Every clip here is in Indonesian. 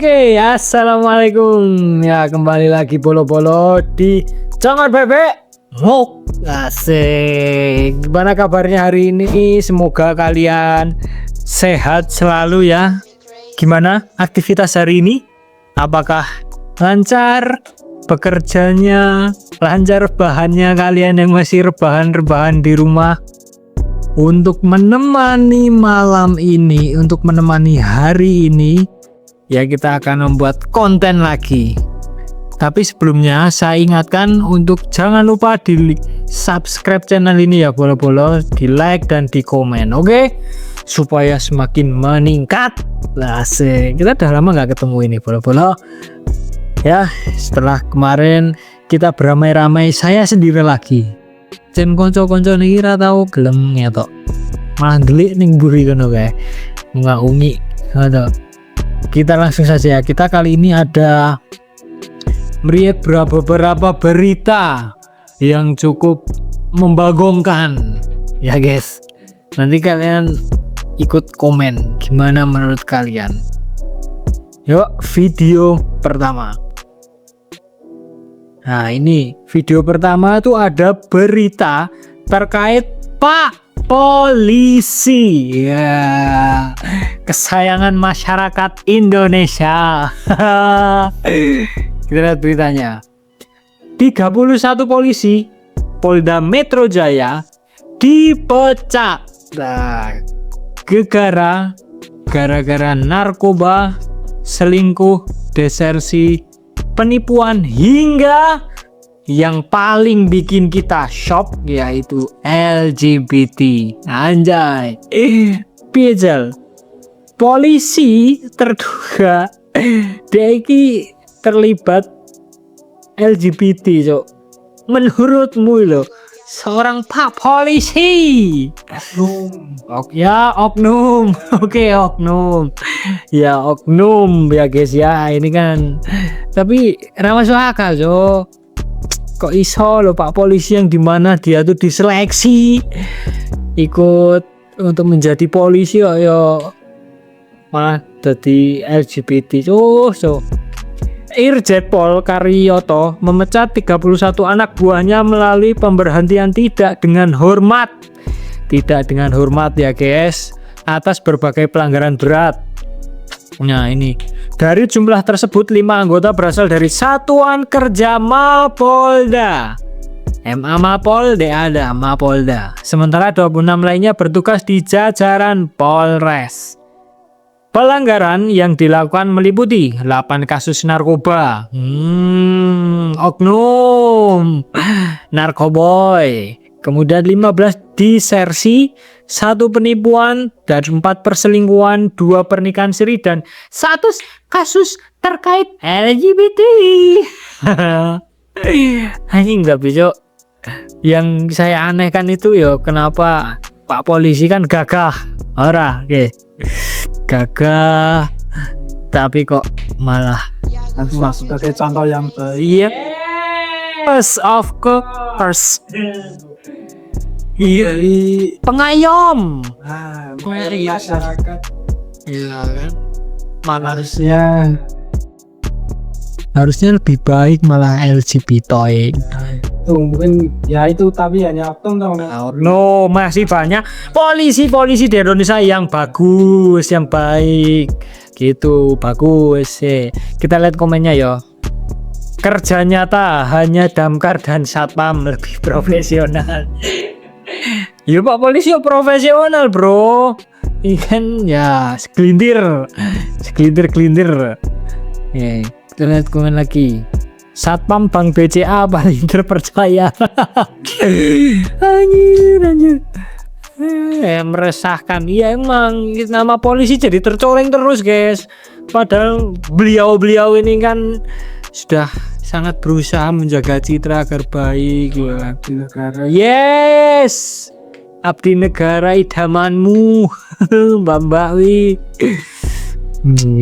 Oke, assalamualaikum. Ya, kembali lagi bolo-bolo di Jangan Bebek Ngok. Asik. Gimana kabarnya hari ini? Semoga kalian sehat selalu ya. Gimana aktivitas hari ini? Apakah lancar bekerjanya? Lancar rebahannya kalian yang masih rebahan di rumah? Untuk menemani malam ini, untuk menemani hari ini, ya kita akan membuat konten lagi. Tapi sebelumnya saya ingatkan untuk jangan lupa di subscribe channel ini ya bolo-bolo, di like dan di komen, oke? Supaya semakin meningkat. Asik. Kita udah lama nggak ketemu ini bolo-bolo. Ya, setelah kemarin kita beramai-ramai, saya sendiri lagi. Jen konco-konco nih kira tahu gelem ngetok. Malah delik ning buri kono kae. Ngaungi ngono. Kita langsung saja. Kita kali ini ada melihat beberapa berita yang cukup membagongkan ya guys. Nanti kalian ikut komen gimana menurut kalian. Yuk, video pertama. Nah, ini video pertama tuh ada berita terkait Pak Polisi, ya, kesayangan masyarakat Indonesia. Kita lihat beritanya. 31 polisi Polda Metro Jaya dipecat. Nah, gara-gara narkoba, selingkuh, desersi, penipuan, hingga yang paling bikin kita shock yaitu LGBT. Anjay. Piejel. Polisi terduga Deki terlibat LGBT, Cok. Menurutmu loh, seorang Pak Polisi. Oknum. Oke, oknum. Ya, oknum ya guys ya. Ini kan tapi ramah akal, Cok. Kok iso loh Pak Polisi yang dimana dia tuh diseleksi ikut untuk menjadi polisi kok ya malah jadi LGBT. Irjen Pol Karyoto memecat 31 anak buahnya melalui pemberhentian tidak dengan hormat ya guys, atas berbagai pelanggaran berat. Nah, ini dari jumlah tersebut 5 anggota berasal dari Satuan Kerja Mapolda. Mapol ada Mapolda. Sementara 26 lainnya bertugas di jajaran Polres. Pelanggaran yang dilakukan meliputi 8 kasus narkoba, oknum, narkoboy, kemudian 15 disersi, 1 penipuan, dan 4 perselingkuhan, 2 pernikahan siri, dan 1 kasus terkait LGBT. Anjing nggak bisa. Yang saya anehkan itu ya kenapa Pak Polisi kan gagah, gagah, tapi kok malah sebagai contoh yang baik. Yes, of course. Iya, pengayom. Masyarakat. Iya kan. Malah harusnya lebih baik malah LGBT. Mungkin ya itu, tapi hanya oknum No, masih banyak polisi-polisi di Indonesia yang bagus, yang baik. Gitu, bagus sih. Kita lihat komennya ya. Kerja nyata hanya damkar dan satpam lebih profesional. Ya Pak Polisi ya profesional bro. Ikan ya segelintir. Ya, kita lihat komen lagi. Satpam Bank BCA paling terpercaya. Anjir. Meresahkan. Ya emang nama polisi jadi tercoreng terus guys. Padahal beliau ini kan sudah sangat berusaha menjaga citra agar baik. abdi negara. Yes, abdi negara idamanmu. Mbak Wi.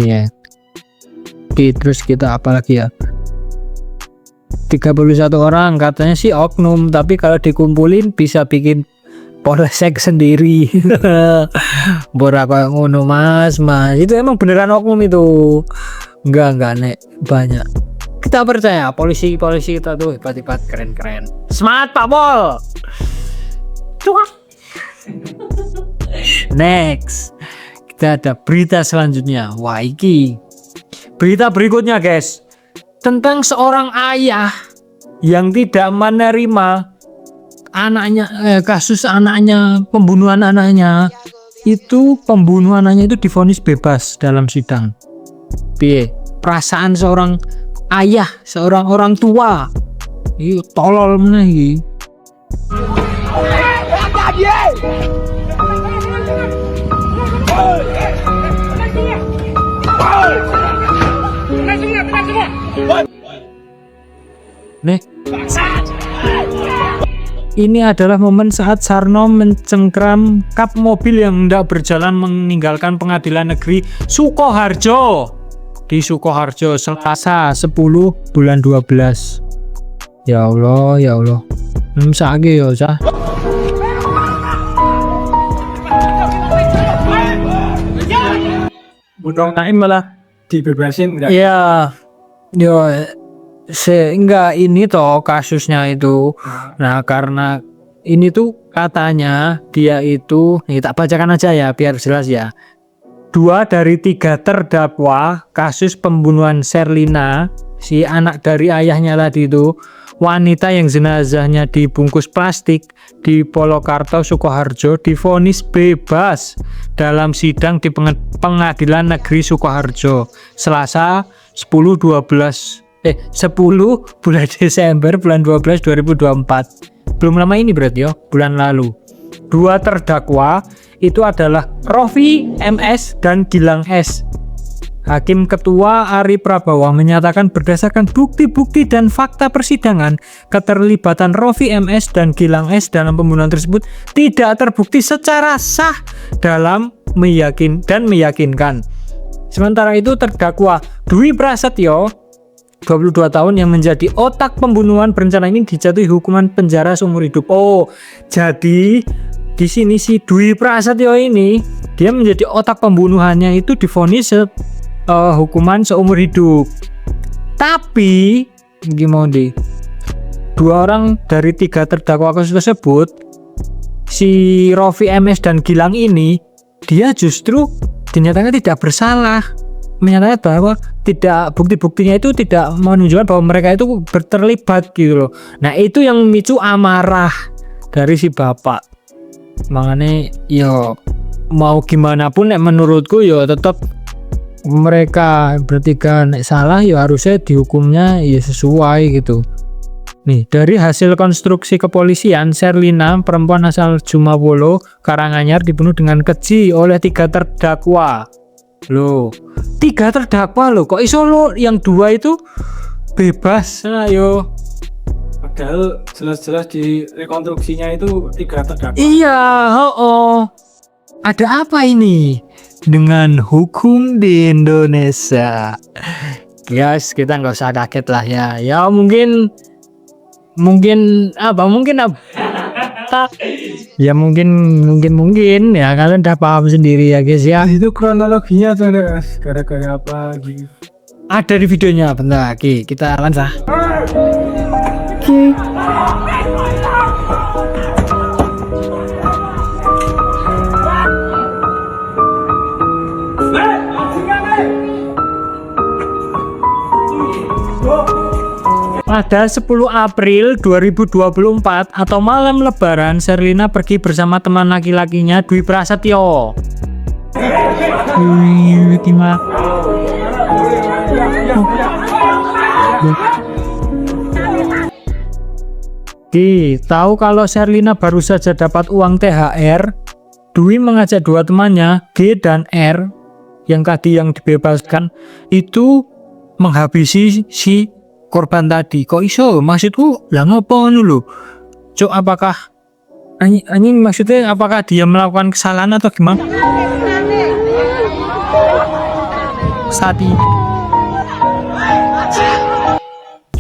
Iya. Oke, terus kita apa lagi ya? 31 orang katanya sih oknum, tapi kalau dikumpulin bisa bikin polsek sendiri. Bora kayak ngono mas, itu emang beneran oknum itu. Enggak nek banyak. Kita percaya polisi kita tuh hebat keren. Semangat Pak Pol. Cuak. Next, kita ada berita selanjutnya. Wah, iki berita berikutnya guys, tentang seorang ayah yang tidak menerima anaknya, kasus anaknya, pembunuhan anaknya itu divonis bebas dalam sidang. Piye perasaan seorang ayah, seorang orang tua? Iya tolol meneh iki. Nih, ini adalah momen saat Sarno mencengkram kap mobil yang hendak berjalan meninggalkan pengadilan negeri Sukoharjo di Sukoharjo Selasa 10 bulan 12. Ya Allah. Sakit ya cah. Budong Naim malah dibebasin enggak? Ya, enggak ini toh kasusnya itu. Nah, karena ini tuh katanya dia itu, tak bacakan aja ya biar jelas ya. 2 dari 3 terdakwa kasus pembunuhan Sherlina, si anak dari ayahnya tadi itu, wanita yang jenazahnya dibungkus plastik di Polokarto Sukoharjo, divonis bebas dalam sidang di Pengadilan Negeri Sukoharjo Selasa 10 bulan Desember bulan 12 2024. Belum lama ini berarti ya, bulan lalu. 2 terdakwa itu adalah Rofi MS dan Gilang S. Hakim Ketua Ari Prabowo menyatakan berdasarkan bukti-bukti dan fakta persidangan, keterlibatan Rofi MS dan Gilang S dalam pembunuhan tersebut tidak terbukti secara sah dalam meyakinkan. Sementara itu terdakwa Dwi Prasetyo 22 tahun yang menjadi otak pembunuhan berencana ini dijatuhi hukuman penjara seumur hidup. Oh, jadi di sini si Dwi Prasetyo ini dia menjadi otak pembunuhannya itu divonis hukuman seumur hidup. Tapi gimana deh, 2 orang dari 3 terdakwa kasus tersebut, si Rofi MS dan Gilang ini, dia justru dinyatakan tidak bersalah. Menyatakan bahwa tidak, bukti-buktinya itu tidak menunjukkan bahwa mereka itu terlibat gitu loh. Nah itu yang memicu amarah dari si bapak. Makanya yo mau gimana pun menurutku yo tetap mereka bertiga nek salah ya harusnya dihukumnya ya sesuai gitu. Nih, dari hasil konstruksi kepolisian, Sherlina, perempuan asal Jumawolo, Karanganyar, dibunuh dengan keji oleh 3 terdakwa. Loh, 3 terdakwa loh, kok iso lo yang 2 itu bebas? Nah, yo. Padahal jelas-jelas di rekonstruksinya itu 3 terdakwa. Iya, ada apa ini dengan hukum di Indonesia? Guys, kita nggak usah kaget lah ya. Ya mungkin ya mungkin ya kalian udah paham sendiri ya guys ya. Itu kronologinya tuh gara-gara apa gitu. Ada di videonya, bentar lagi kita lanjut. Oke. Pada 10 April 2024 atau malam lebaran, Sherlina pergi bersama teman laki-lakinya Dwi Prasetyo. Tahu kalau Sherlina baru saja dapat uang THR, Dwi mengajak 2 temannya, G dan R, yang tadi yang dibebaskan, itu menghabisi si korban tadi. Kok iso? Maksudku lah ngopo ngono lho. Cuk, apakah anjing maksudnya apakah dia melakukan kesalahan atau gimana? Sati.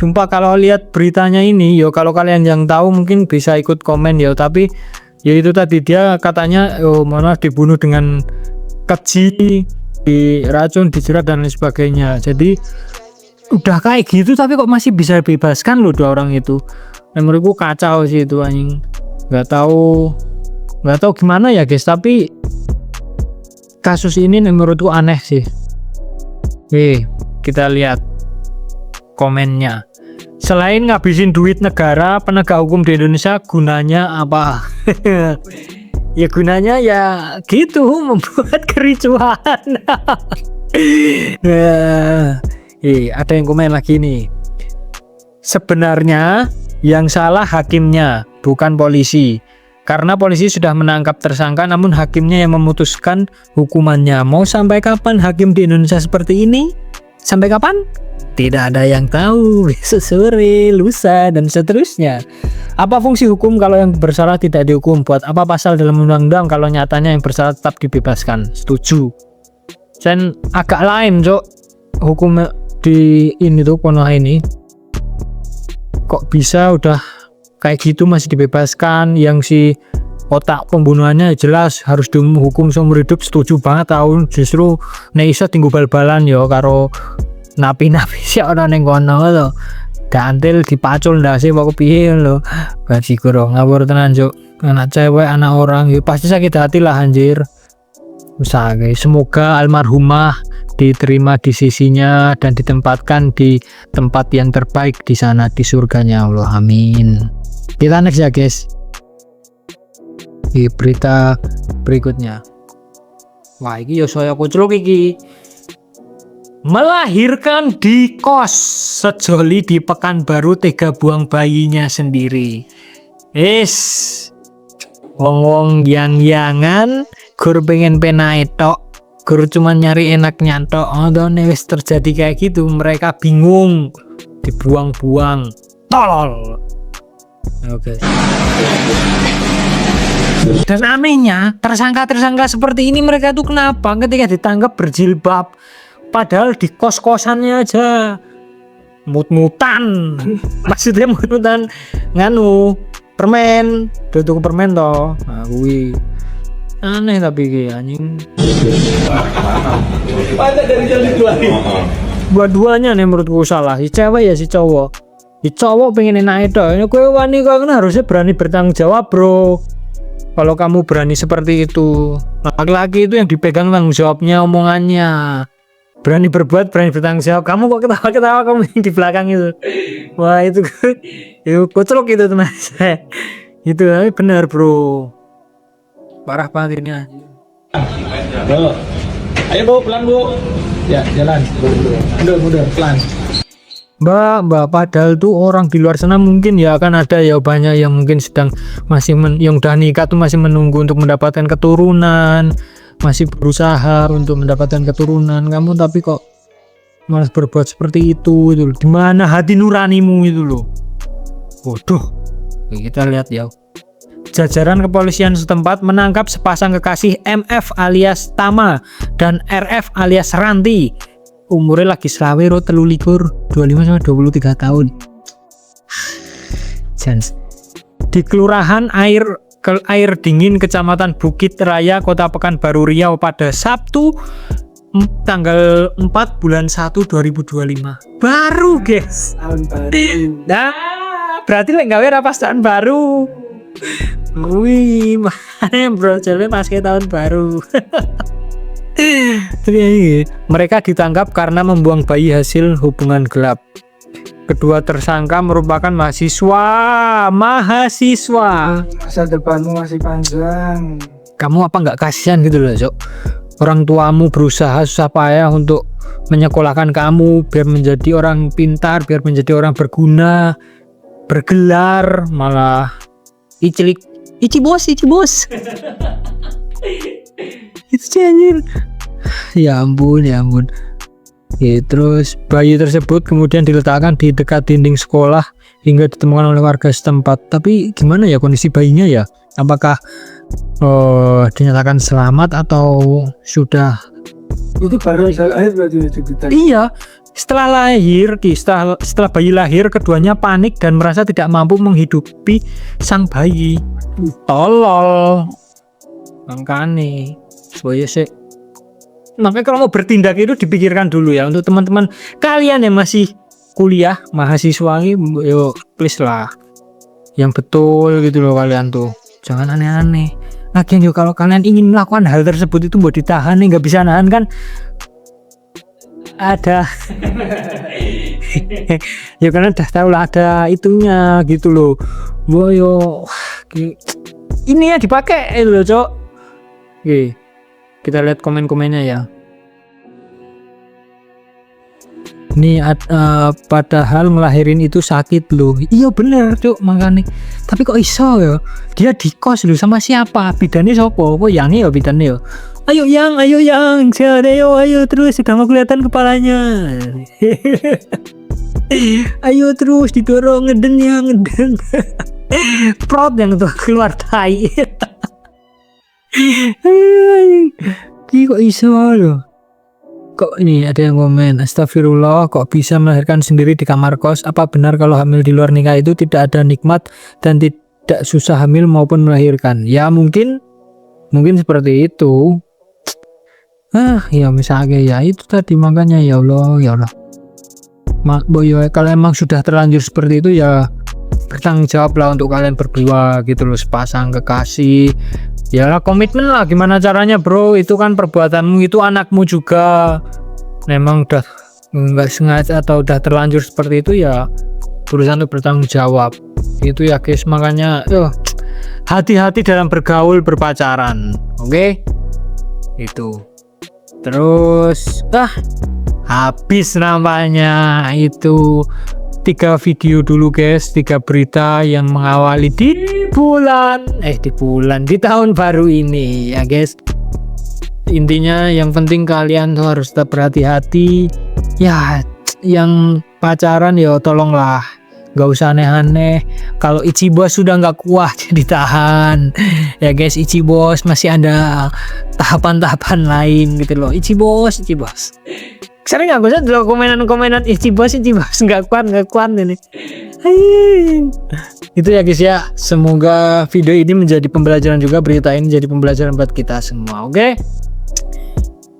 Sumpah kalau lihat beritanya ini, yo kalau kalian yang tahu mungkin bisa ikut komen ya, tapi ya itu tadi dia katanya mohon maaf dibunuh dengan keji diracun, dijerat dan lain sebagainya. Jadi udah kayak gitu tapi kok masih bisa bebaskan loh 2 orang itu. Menurutku kacau sih itu anjing. Nggak tahu gimana ya guys, tapi kasus ini menurutku aneh sih. Kita lihat komennya. Selain ngabisin duit negara, penegak hukum di Indonesia gunanya apa? Ya gunanya ya gitu, membuat kericuhan. Ada yang komen lagi nih. Sebenarnya yang salah hakimnya, bukan polisi. Karena polisi sudah menangkap tersangka, namun hakimnya yang memutuskan hukumannya. Mau sampai kapan hakim di Indonesia seperti ini? Sampai kapan? Tidak ada yang tahu. Besok sore, lusa, dan seterusnya. Apa fungsi hukum kalau yang bersalah tidak dihukum? Buat apa pasal dalam undang-undang kalau nyatanya yang bersalah tetap dibebaskan? Setuju. Dan agak lain, Cok. Hukum di ini tuh, Konoha ini. Kok bisa udah kayak gitu masih dibebaskan? Yang si otak pembunuhannya jelas harus dihukum seumur hidup. Setuju banget tahun. Justru nek iso tinggu bal-balan ya karo napi-napi sih orang yang kono lho. Gantil dipacul ndase kok piye lho. Bagi kurang ngawur tenan Cuk. Anak cewek, anak orang ya pasti sakit hati lah anjir. Usaha guys. Semoga almarhumah diterima di sisinya dan ditempatkan di tempat yang terbaik di sana, di surganya Allah. Amin. Kita next ya guys. Di berita berikutnya. Wah, iki yo saya kucluk iki. Melahirkan di kos, sejoli di Pekanbaru tega buang bayinya sendiri. Wong-wong yang-yangan gur pengen penai tok, gur cuman nyari enak nyantok. Ontone wis terjadi kayak gitu, mereka bingung, dibuang-buang. Tolol. Oke. Dan anehnya, tersangka-tersangka seperti ini mereka tuh kenapa ketika ditangkap berjilbab? Padahal di kos-kosannya aja mut-mutan. Maksudnya mut-mutan nganu permen, tuku permen toh. Nah, kuwi aneh tapi kayak anjing. Banyak dari jalan dua. Dua-duanya nih menurutku salah. Si cewek ya si cowok. Si cowok pengen enak itu. Ini kowe wani kan harusnya berani bertanggung jawab, Bro. Kalau kamu berani seperti itu, laki-laki itu yang dipegang tanggung jawabnya, omongannya. Berani berbuat, berani bertanggung jawab. Kamu kok ketawa-ketawa kamu di belakang itu. Wah itu kocok itu teman saya. Itu tapi benar Bro. Parah banget ini. Bro. Ayo Bu, pelan Bu. Ya, jalan. Mundur, pelan. Mbak, padahal tuh orang di luar sana mungkin ya akan ada ya banyak yang mungkin sedang masih yang udah nikah tuh masih menunggu untuk mendapatkan keturunan, masih berusaha untuk mendapatkan keturunan. Kamu tapi kok malah berbuat seperti itu loh. Di mana hati nuranimu itu loh? Waduh. Kita lihat ya. Jajaran kepolisian setempat menangkap sepasang kekasih MF alias Tama dan RF alias Ranti. Umurnya lagi selawero 23, 25 sama 23 tahun. Jans. Di Kelurahan Air Dingin, Kecamatan Bukit Raya, Kota Pekanbaru Riau pada Sabtu tanggal 4 bulan 1 2025. Baru, guys. Tahun baru. Nah, berarti lek gawe ra pas tahun baru. Wih, mana bro, jadi pas ke tahun baru. Mereka ditangkap karena membuang bayi hasil hubungan gelap. Kedua tersangka merupakan mahasiswa. Masa depanmu masih panjang. Kamu apa nggak kasihan gitu loh, Sok? Orang tuamu berusaha susah payah untuk menyekolahkan kamu biar menjadi orang pintar, biar menjadi orang berguna, bergelar, malah ici bos. Itu sih anjir. Ya ampun. Ya, terus bayi tersebut kemudian diletakkan di dekat dinding sekolah hingga ditemukan oleh warga setempat. Tapi gimana ya kondisi bayinya ya? Apakah dinyatakan selamat atau sudah? Itu baru lahir berarti cerita. Iya, setelah bayi lahir keduanya panik dan merasa tidak mampu menghidupi sang bayi. Tolol. Makane, soalnya sih Makanya kalau mau bertindak itu dipikirkan dulu ya. Untuk teman-teman kalian yang masih kuliah, mahasiswa ini, yo please lah, yang betul gitu loh kalian tuh. Jangan aneh-aneh. Lagian yo kalau kalian ingin melakukan hal tersebut itu buat ditahan nih, nggak bisa nahan kan? Ada ya karena udah tahu lah ada itunya gitu loh. Boyo ini ya dipakai loh cok. Oke, kita lihat komen-komennya ya. Ini padahal ngelahirin itu sakit loh. Iya bener cok, makanya. Tapi kok iso ya? Dia di kos loh sama siapa? Bidannya sopo? Oh yang ini ya bidannya ya. Ayo yang, ayo terus sudah mau kelihatan kepalanya. Ayo terus didorong ngeden. Prot yang tuh keluar tai. Kok iso loh? Kok ini ada yang komen, astagfirullah, kok bisa melahirkan sendiri di kamar kos? Apa benar kalau hamil di luar nikah itu tidak ada nikmat dan tidak susah hamil maupun melahirkan? Ya mungkin seperti itu. Ya misalnya ya itu tadi, makanya ya Allah. Boyo kalau emang sudah terlanjur seperti itu ya bertanggung jawab lah untuk kalian berdua gitu loh, sepasang kekasih. Ya komitmen lah, gimana caranya bro, itu kan perbuatanmu, itu anakmu juga. Memang udah nggak sengaja atau udah terlanjur seperti itu ya berusaha untuk bertanggung jawab itu ya guys. Makanya hati-hati dalam bergaul berpacaran, oke? Itu terus habis nampaknya itu 3 video dulu guys, 3 berita yang mengawali di tahun baru ini ya guys. Intinya yang penting kalian tuh harus tetap berhati-hati ya. Yang pacaran ya tolonglah nggak usah aneh-aneh. Kalau Ichibos sudah nggak kuat ditahan ya guys. Ichibos masih ada tahapan-tahapan lain gitu loh. Ichibos sering nggak usah dulu komenan Ichibos nggak kuat ini. Itu ya guys ya, semoga video ini menjadi pembelajaran juga, berita ini jadi pembelajaran buat kita semua. Oke,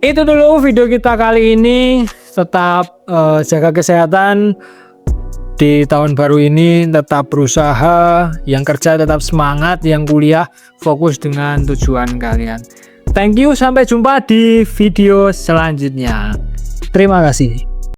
itu dulu video kita kali ini. Tetap jaga kesehatan di tahun baru ini, tetap berusaha, yang kerja tetap semangat, yang kuliah fokus dengan tujuan kalian. Thank you, sampai jumpa di video selanjutnya. Terima kasih.